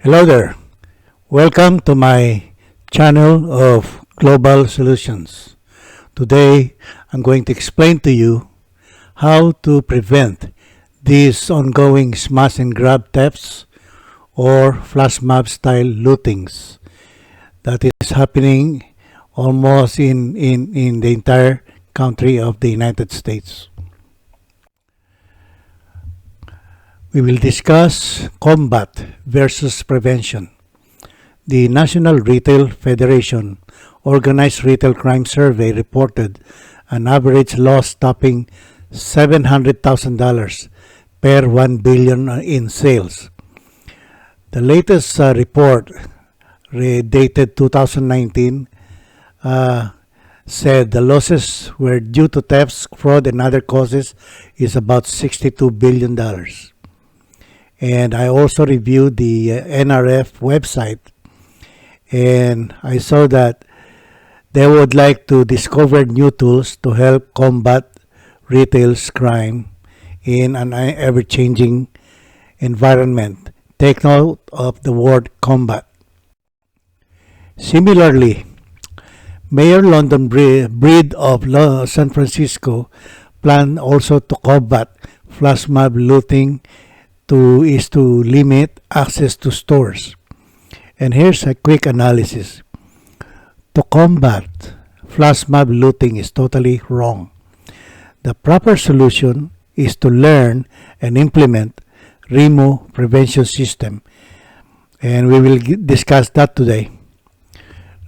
Hello there. Welcome to my channel of Global Solutions. Today, I'm going to explain to you how to prevent these ongoing smash and grab thefts or flash mob style lootings that is happening almost in the entire country of the United States. We will discuss combat versus prevention. The National Retail Federation Organized Retail Crime Survey reported an average loss topping $700,000 per 1 billion in sales. The latest report, dated 2019, said the losses were due to thefts, fraud, and other causes is about $62 billion. And I also reviewed the NRF website, and I saw that they would like to discover new tools to help combat retail crime in an ever-changing environment. Take note of the word combat. Similarly, Mayor London Breed of San Francisco planned also to combat flash mob looting is to limit access to stores. And here's a quick analysis. To combat flash mob looting is totally wrong. The proper solution is to learn and implement REMO prevention system, and we will discuss that today.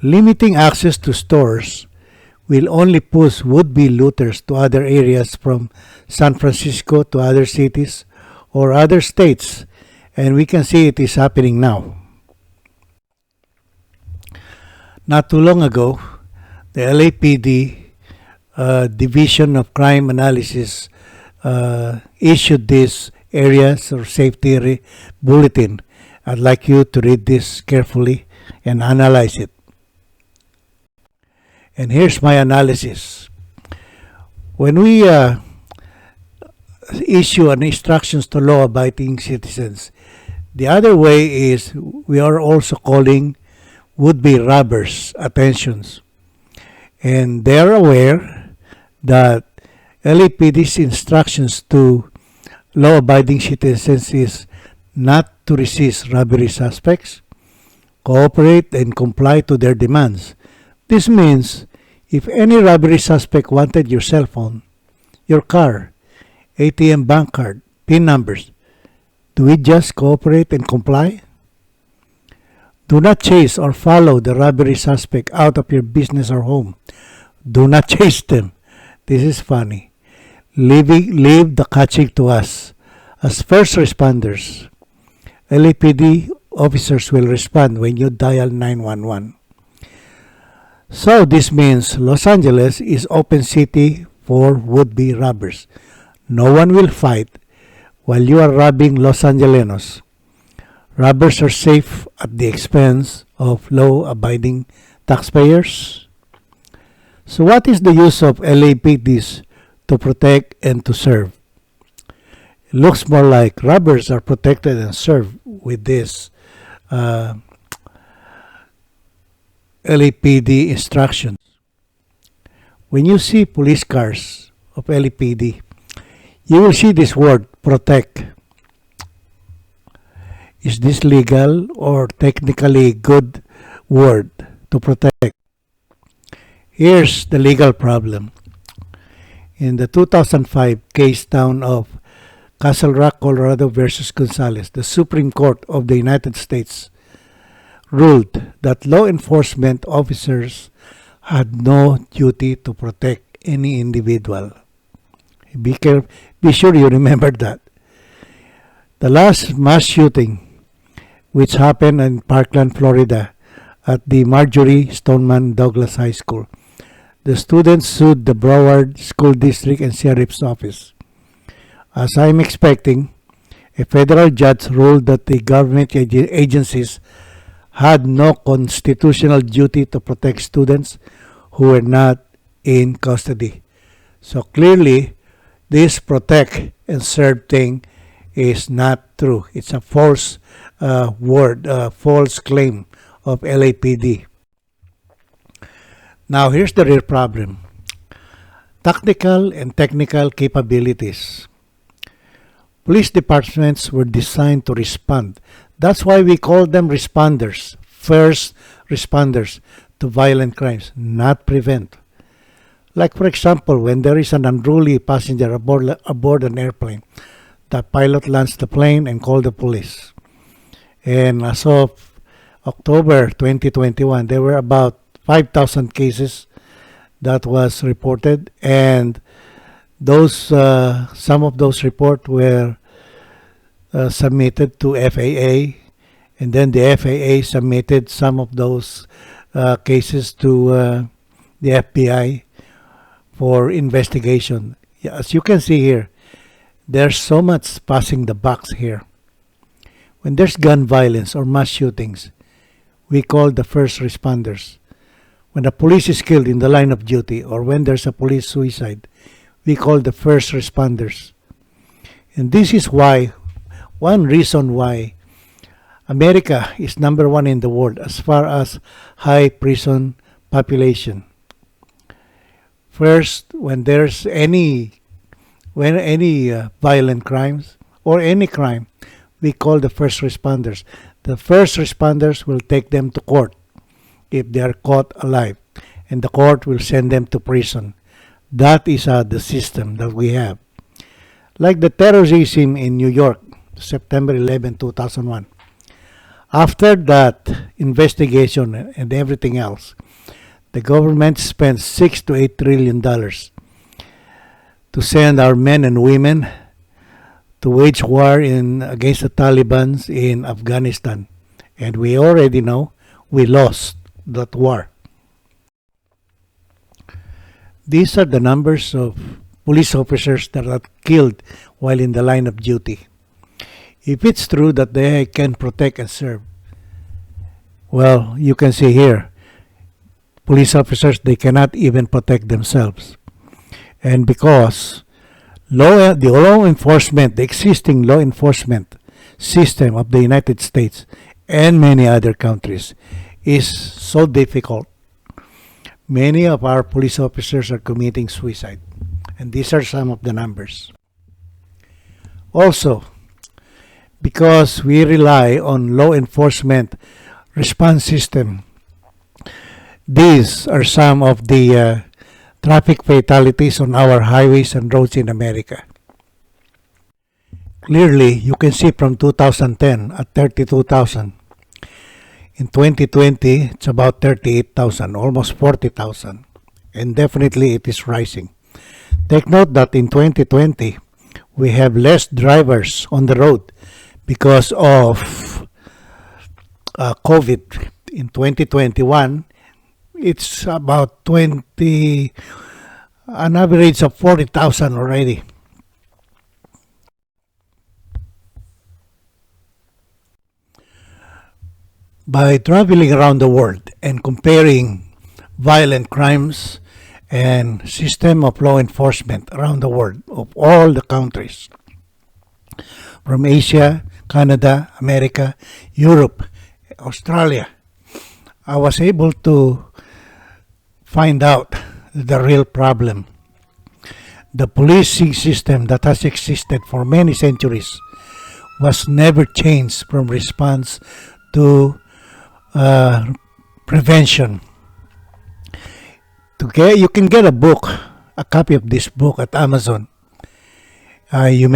Limiting access to stores will only push would-be looters to other areas from San Francisco to other cities or other states, and we can see it is happening now. Not too long ago, the LAPD Division of Crime Analysis issued this areas or safety bulletin. I'd like you to read this carefully and analyze it. And here's my analysis. When we issue an instructions to law-abiding citizens, the other way is we are also calling would-be robbers attentions, and they are aware that LAPD's instructions to law-abiding citizens is not to resist robbery suspects, cooperate and comply to their demands. This means if any robbery suspect wanted your cell phone, your car, ATM bank card, PIN numbers, do we just cooperate and comply? Do not chase or follow the robbery suspect out of your business or home. Do not chase them. This is funny. Leave the catching to us. As first responders, LAPD officers will respond when you dial 911. So this means Los Angeles is open city for would-be robbers. No one will fight while you are robbing Los Angelenos. Robbers are safe at the expense of law-abiding taxpayers. So what is the use of LAPDs to protect and to serve? It looks more like robbers are protected and served with this LAPD instructions. When you see police cars of LAPD, you will see this word, protect. Is this legal or technically good word to protect? Here's the legal problem. In the 2005 case down of Castle Rock, Colorado versus Gonzalez, the Supreme Court of the United States ruled that law enforcement officers had no duty to protect any individual. Be sure you remember that. The last mass shooting, which happened in Parkland, Florida, at the Marjorie Stoneman Douglas High School, the students sued the Broward School District and Sheriff's Office. As I'm expecting, a federal judge ruled that the government agencies had no constitutional duty to protect students who were not in custody. So clearly, this protect and serve thing is not true. It's a false false claim of LAPD. Now, here's the real problem: tactical and technical capabilities. Police departments were designed to respond. That's why we call them responders, first responders to violent crimes, not prevent. Like, for example, when there is an unruly passenger aboard an airplane, the pilot lands the plane and calls the police. And as of October 2021, there were about 5,000 cases that was reported, and those some of those reports were submitted to FAA, and then the FAA submitted some of those cases to the FBI for investigation. Yeah, as you can see here, there's so much passing the box here. When there's gun violence or mass shootings, we call the first responders. When a police is killed in the line of duty or when there's a police suicide, we call the first responders. And this is why, one reason why America is number one in the world as far as high prison population. First, when there's any violent crimes or any crime, we call the first responders. The first responders will take them to court if they are caught alive, and the court will send them to prison. That is the system that we have. Like the terrorism in New York, September 11, 2001. After that investigation and everything else, the government spent $6 to $8 trillion to send our men and women to wage war against the Taliban in Afghanistan. And we already know we lost that war. These are the numbers of police officers that are killed while in the line of duty. If it's true that they can protect and serve, well, you can see here, police officers, they cannot even protect themselves. And because the existing law enforcement system of the United States and many other countries is so difficult, many of our police officers are committing suicide. And these are some of the numbers. Also, because we rely on law enforcement response system, these are some of the traffic fatalities on our highways and roads in America. Clearly, you can see from 2010 at 32,000. In 2020, it's about 38,000, almost 40,000. And definitely it is rising. Take note that in 2020, we have less drivers on the road because of COVID. In 2021, it's about an average of 40,000 already. By traveling around the world and comparing violent crimes and system of law enforcement around the world of all the countries, from Asia, Canada, America, Europe, Australia, I was able to find out the real problem. The policing system that has existed for many centuries was never changed from response to prevention. You can get a copy of this book at Amazon. It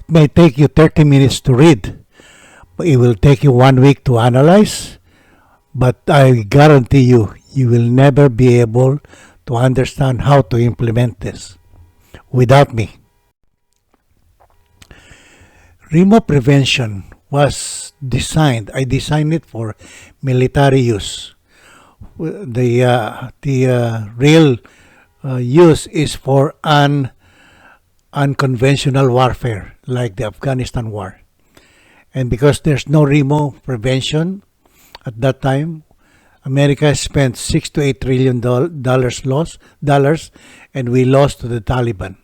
may take you 30 minutes to read, but it will take you 1 week to analyze. But I guarantee you, you will never be able to understand how to implement this without me. Remote prevention was designed. I designed it for military use. The real use is for unconventional warfare, like the Afghanistan war. And because there's no remote prevention at that time, America spent $6 to $8 trillion, and we lost to the Taliban.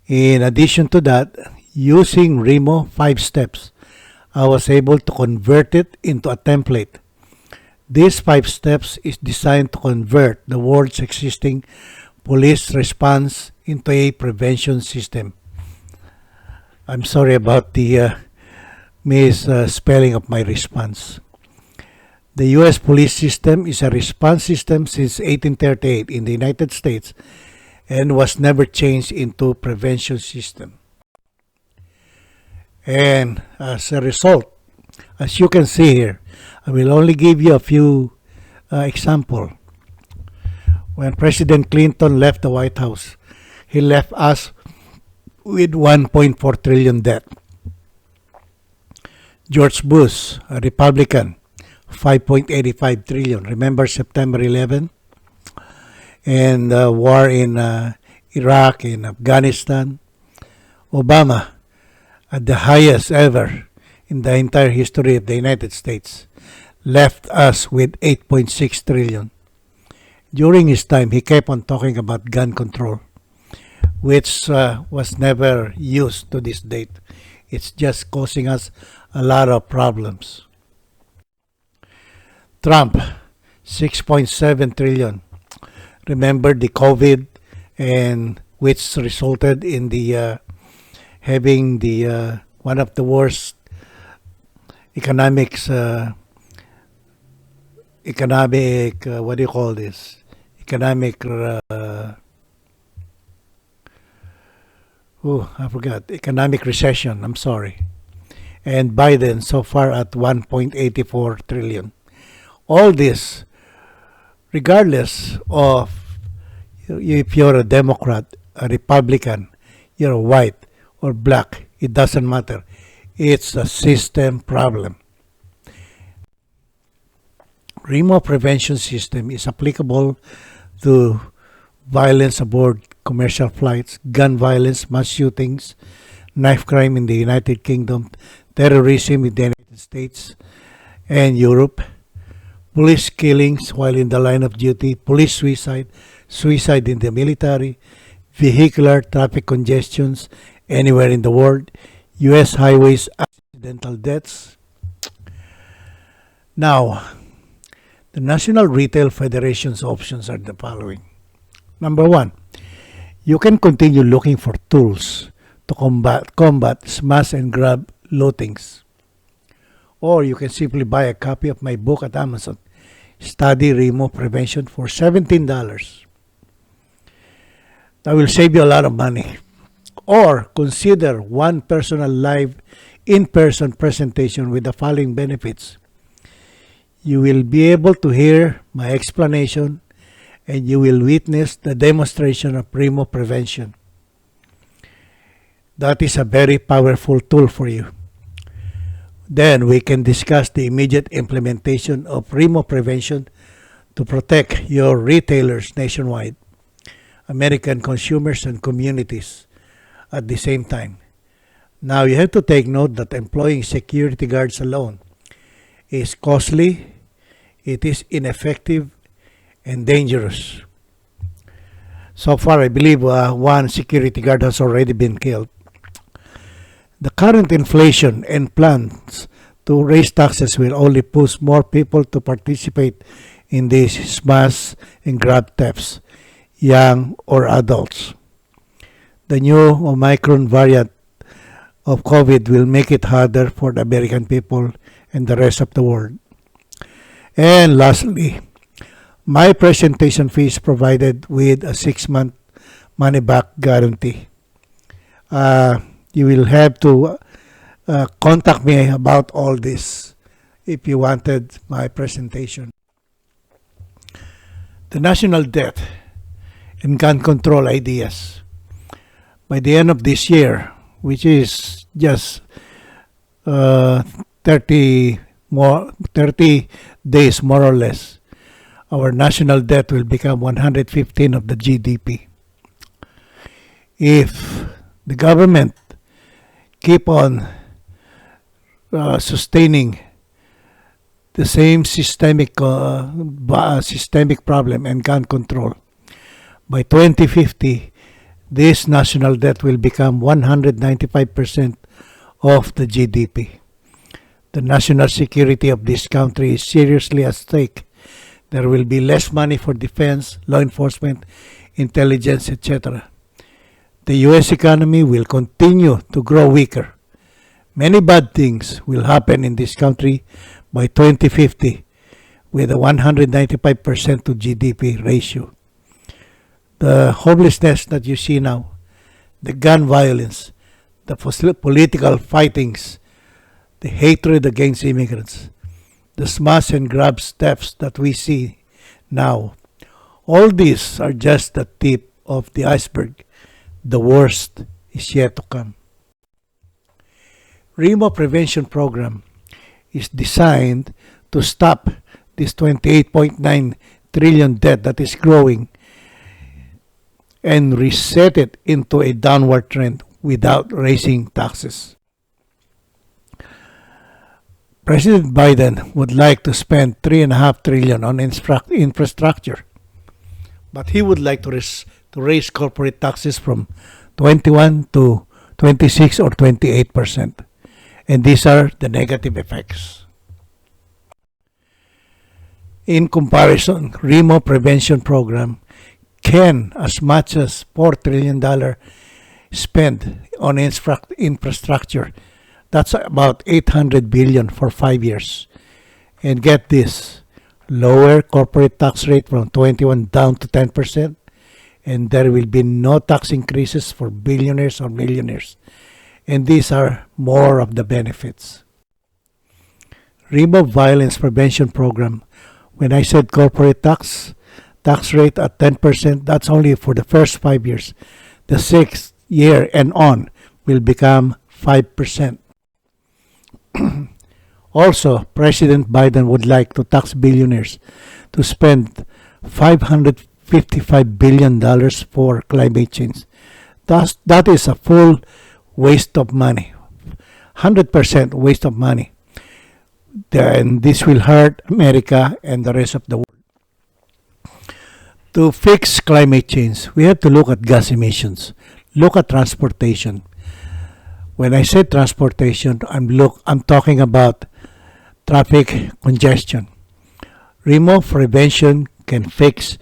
In addition to that, using Remo 5 steps, I was able to convert it into a template. These 5 steps is designed to convert the world's existing police response into a prevention system. I'm sorry about the misspelling of my response. The U.S. police system is a response system since 1838 in the United States and was never changed into prevention system. And as a result, as you can see here, I will only give you a few examples. When President Clinton left the White House, he left us with 1.4 trillion debt. George Bush, a Republican, 5.85 trillion. Remember September 11? And war in Iraq and Afghanistan. Obama, at the highest ever in the entire history of the United States, left us with 8.6 trillion. During his time, he kept on talking about gun control, which was never used to this date. It's just causing us a lot of problems. Trump, 6.7 trillion. Remember the COVID, and which resulted in the having the one of the worst economics economic what do you call this economic I forgot, economic recession, I'm sorry. And Biden so far at 1.84 trillion. All this, regardless of if you're a Democrat, a Republican, you're white or black, it doesn't matter. It's a system problem. Remo prevention system is applicable to violence aboard commercial flights, gun violence, mass shootings, knife crime in the United Kingdom, terrorism in the United States and Europe, police killings while in the line of duty, police suicide, suicide in the military, vehicular traffic congestions anywhere in the world, U.S. highways accidental deaths. Now, the National Retail Federation's options are the following. Number one, you can continue looking for tools to combat smash and grab lootings. Or you can simply buy a copy of my book at Amazon, Study Remo Prevention, for $17. That will save you a lot of money. Or consider one personal live in-person presentation with the following benefits. You will be able to hear my explanation and you will witness the demonstration of Remo prevention. That is a very powerful tool for you. Then we can discuss the immediate implementation of Remo prevention to protect your retailers nationwide, American consumers and communities at the same time. Now you have to take note that employing security guards alone is costly, it is ineffective, and dangerous. So far, I believe one security guard has already been killed. The current inflation and plans to raise taxes will only push more people to participate in these smash and grab thefts, young or adults. The new Omicron variant of COVID will make it harder for the American people and the rest of the world. And lastly, my presentation fee is provided with a 6-month money-back guarantee. You will have to contact me about all this if you wanted my presentation. The national debt and gun control ideas. By the end of this year, which is just 30 days more or less, our national debt will become 115 of the GDP. If the government keep on sustaining the same systemic problem and gun control, by 2050, this national debt will become 195% of the GDP. The national security of this country is seriously at stake. There will be less money for defense, law enforcement, intelligence, etc. The US economy will continue to grow weaker. Many bad things will happen in this country by 2050 with a 195% to GDP ratio. The homelessness that you see now, the gun violence, the political fightings, the hatred against immigrants, the smash and grab thefts that we see now, all these are just the tip of the iceberg. The worst is yet to come. REMO prevention program is designed to stop this 28.9 trillion debt that is growing and reset it into a downward trend without raising taxes. President Biden would like to spend $3.5 trillion on infrastructure, but he would like to raise corporate taxes from 21 to 26 or 28%. And these are the negative effects. In comparison, REMO prevention program can as much as $4 trillion spend on infrastructure. That's about 800 billion for 5 years. And get this, lower corporate tax rate from 21 down to 10%, and there will be no tax increases for billionaires or millionaires. And these are more of the benefits. REMO violence prevention program. When I said corporate tax rate at 10%, that's only for the first 5 years. The 6th year and on will become 5%. Also, President Biden would like to tax billionaires to spend $555 billion for climate change. That is a full waste of money, 100% waste of money. And this will hurt America and the rest of the world. To fix climate change, we have to look at gas emissions, look at transportation. When I say transportation, I'm talking about traffic congestion. REMO prevention can fix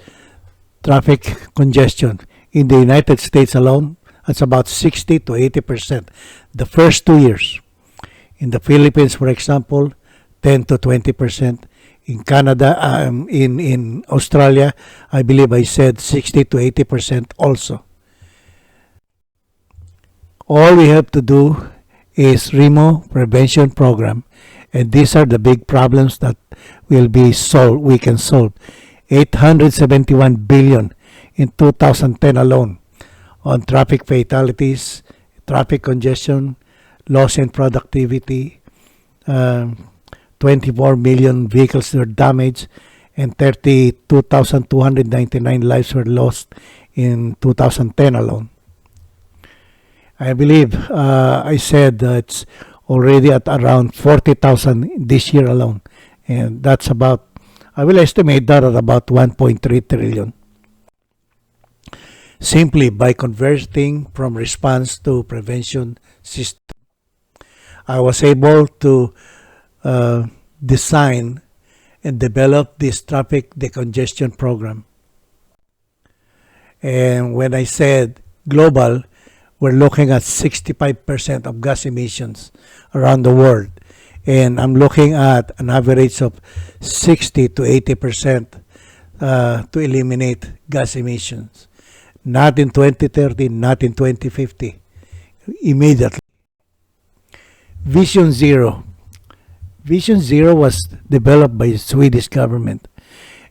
traffic congestion. In the United States alone, that's about 60 to 80% the first 2 years. In the Philippines, for example, 10 to 20%. In Canada, in Australia, I believe I said 60 to 80% also. All we have to do is REMO prevention program, and these are the big problems that will be solved. We can solve 871 billion in 2010 alone on traffic fatalities, traffic congestion, loss in productivity, 24 million vehicles were damaged, and 32,299 lives were lost in 2010 alone. I believe I said it's already at around 40,000 this year alone. And that's about, I will estimate that at about 1.3 trillion. Simply by converting from response to prevention system. I was able to design and develop this traffic decongestion program. And when I said global, we're looking at 65% of gas emissions around the world. And I'm looking at an average of 60 to 80% to eliminate gas emissions. Not in 2030, not in 2050. Immediately. Vision Zero. Vision Zero was developed by the Swedish government,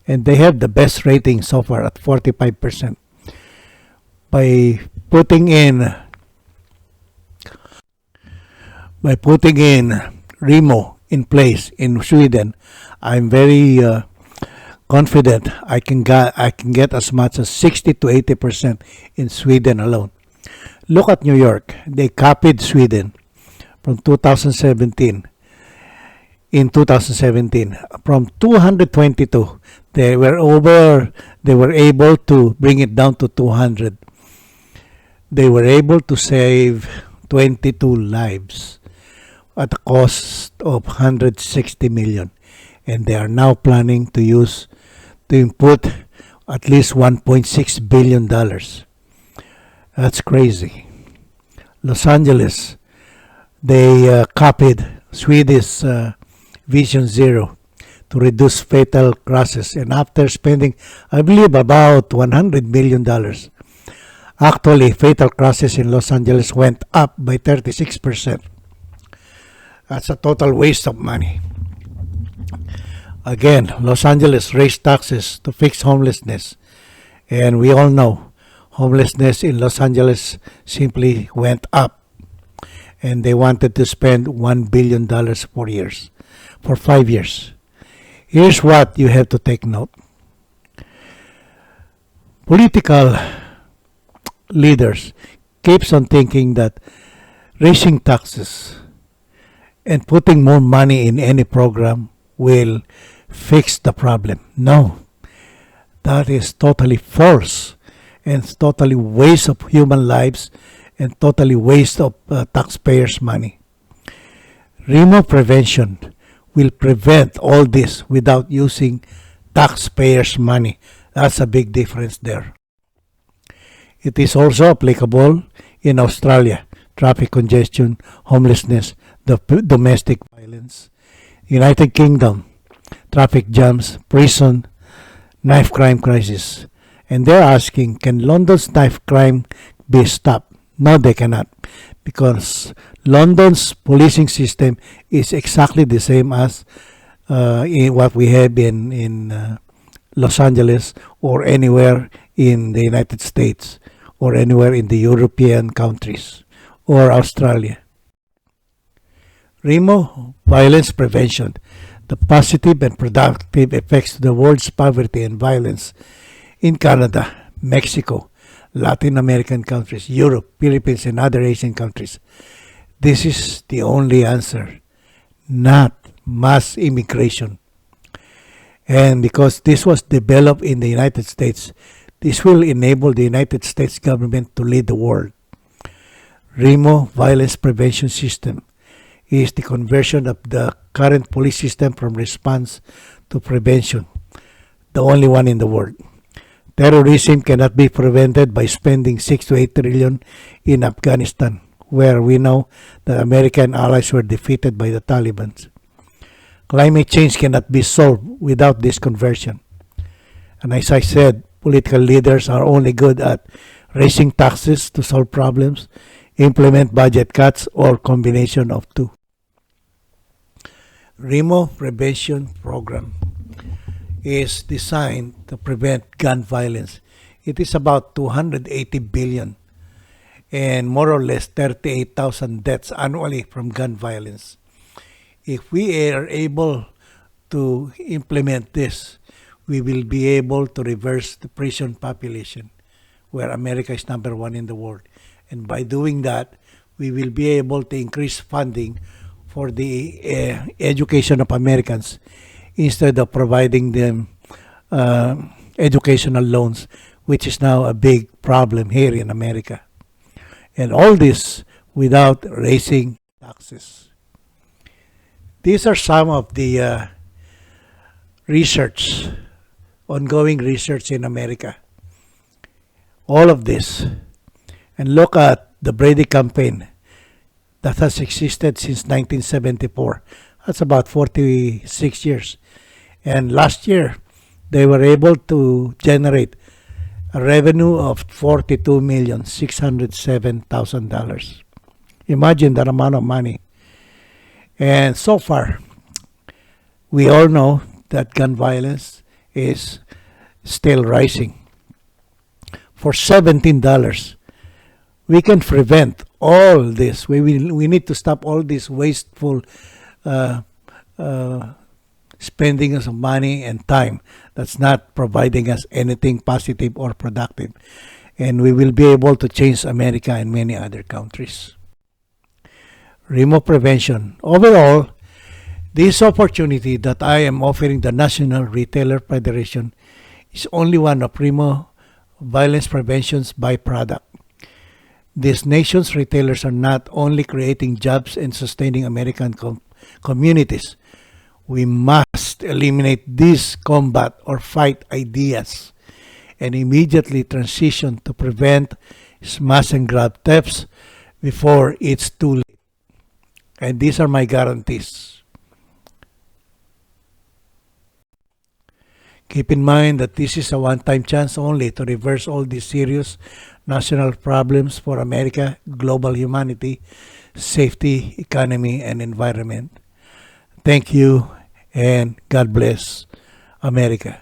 and they have the best rating so far at 45%. By putting in REMO in place in Sweden, I'm very confident I can get as much as 60 to 80% in Sweden alone. Look at New York. They copied Sweden from 2017. In 2017, from 222, they were able to bring it down to 200. They were able to save 22 lives at a cost of 160 million, and they are now planning to input at least 1.6 billion dollars. That's crazy. Los Angeles, they copied Swedish Vision Zero to reduce fatal crashes, and after spending, I believe, about 100 million dollars, actually fatal crashes in Los Angeles went up by 36%. That's a total waste of money. Again, Los Angeles raised taxes to fix homelessness, and we all know homelessness in Los Angeles simply went up, and they wanted to spend $1 billion for 5 years. Here's what you have to take note. Political leaders keeps on thinking that raising taxes and putting more money in any program will fix the problem. No, that is totally false and totally waste of human lives and totally waste of taxpayers' money. Remote prevention will prevent all this without using taxpayers' money. That's a big difference there. It is also applicable in Australia. Traffic congestion, homelessness, domestic violence. United Kingdom, traffic jams, prison, knife crime crisis. And they're asking, can London's knife crime be stopped? No, they cannot, because London's policing system is exactly the same as in what we have in Los Angeles or anywhere in the United States or anywhere in the European countries or Australia. REMO, violence prevention, the positive and productive effects to the world's poverty and violence in Canada, Mexico, Latin American countries, Europe, Philippines, and other Asian countries. This is the only answer, not mass immigration. And because this was developed in the United States, this will enable the United States government to lead the world. REMO, violence prevention system, is the conversion of the current police system from response to prevention, the only one in the world. Terrorism cannot be prevented by spending 6 to 8 trillion in Afghanistan, where we know that American allies were defeated by the Taliban. Climate change cannot be solved without this conversion. And as I said, political leaders are only good at raising taxes to solve problems, implement budget cuts, or combination of two. REMO Prevention Program is designed to prevent gun violence. It is about 280 billion and more or less 38,000 deaths annually from gun violence. If we are able to implement this, we will be able to reverse the prison population, where America is number one in the world. And by doing that, we will be able to increase funding for the education of Americans instead of providing them educational loans, which is now a big problem here in America. And all this without raising taxes. These are some of the ongoing research in America. All of this. And look at the Brady campaign that has existed since 1974. That's about 46 years. And last year, they were able to generate a revenue of $42,607,000. Imagine that amount of money. And so far, we all know that gun violence is still rising. For $17, we can prevent all this. We need to stop all this wasteful spending of money and time that's not providing us anything positive or productive. And we will be able to change America and many other countries. REMO prevention. Overall, this opportunity that I am offering the National Retailer Federation is only one of REMO violence prevention's byproduct. These nations retailers are not only creating jobs and sustaining American communities. We must eliminate these combat or fight ideas and immediately transition to prevent smash and grab thefts before it's too late. And these are my guarantees. Keep in mind that this is a one-time chance only to reverse all these serious national problems for America, global humanity, safety, economy, and environment. Thank you, and God bless America.